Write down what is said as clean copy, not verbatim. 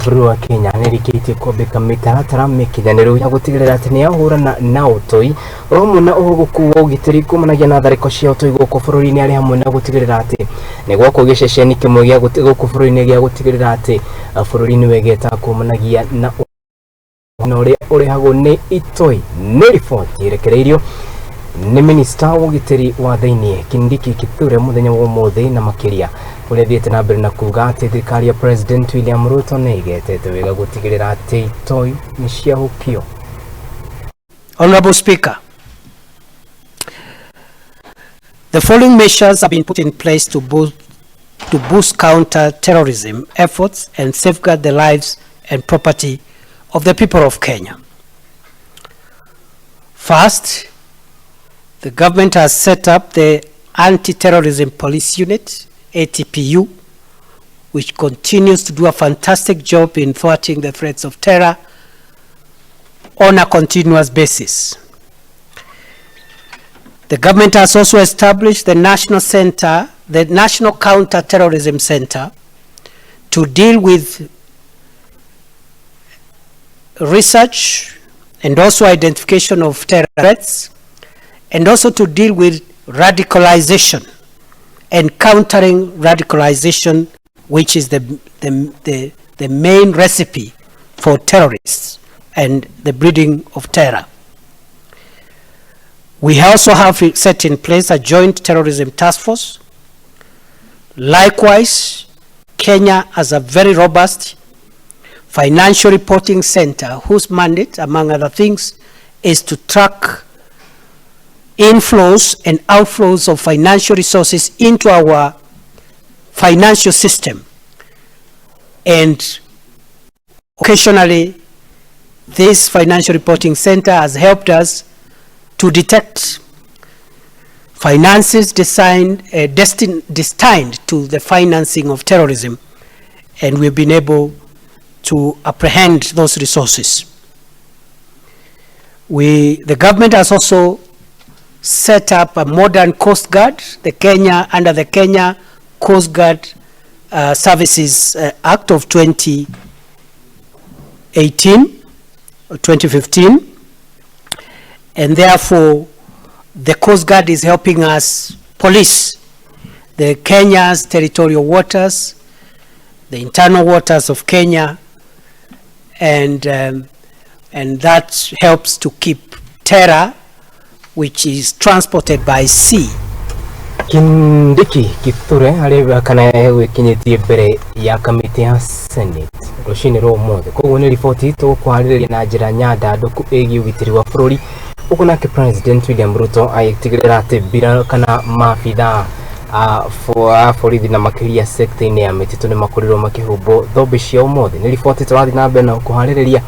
bũrũri wa Kenya nĩrĩkĩtie kwambĩka mĩtaratara Mikinyaniru ya gũtigĩrĩra atĩ nĩyahũrana na Utoi hamwe na Uhaguku wa Ugitiri kumanagia na Thariko cia Utoi gũkũ bũrũri-inĩ arĩ hamwe na gũtigĩrĩra atĩ nĩgwakwo gĩceceni kĩmwe gĩa gũkũ bũrũri-inĩ gĩa gũtigĩrĩra atĩ bũrũri-inĩ wegeta kumanagia na ũrĩa ũrehagwo nĩ Utoi. Nĩ riboti ĩrekereirio nĩ Minista wa Ugitiri wa thĩinĩ Kindiki Kithure mũthenya wa ũmũthĩ na makĩria ũrĩa thiĩte na mbere na kuuga atĩ thirikari ya President William Ruto nĩĩgetete wega gũtigĩrĩra atĩ Utoi nĩciahũkio. Honorable Speaker, the following measures have been put in place to boost counter-terrorism efforts and safeguard the lives and property of the people of Kenya. First, the government has set up the Anti-Terrorism Police Unit, ATPU, which continues to do a fantastic job in thwarting the threats of terror on a continuous basis. The government has also established the National Counter-Terrorism Center, to deal with research and also identification of terror threats, and also to deal with radicalization and countering radicalization, which is the main recipe for terrorists and the breeding of terror. We also have set in place a joint terrorism task force. Likewise, Kenya has a very robust financial reporting center whose mandate, among other things, is to track inflows and outflows of financial resources into our financial system. And occasionally, this financial reporting center has helped us to detect finances destined to the financing of terrorism, and we've been able to apprehend those resources. The government has also set up a modern Coast Guard, under the Kenya Coast Guard Services Act of 2015, and therefore the Coast Guard is helping us police the Kenya's territorial waters, the internal waters of Kenya, and that helps to keep terror, which is transported by sea. Kindiki Kithure areba kana gwikinyitie mbere ya kamiti ya Senate rucini rwo mothe koguo ni riboti to kwarĩrĩria na njĩra nyandanduku ĩgiĩ ũgitĩri wa bũrũri ũguo nake President William Ruto agĩtigĩrĩra atĩ mbira kana maabitha a borithi na makĩria sekta-inĩ ya mĩtitũ nĩ makorirwo makĩhumbwo thũmbĩ cia ũmũthĩ. Nĩ riboti tũrathiĩ na mbere na kũharĩrĩria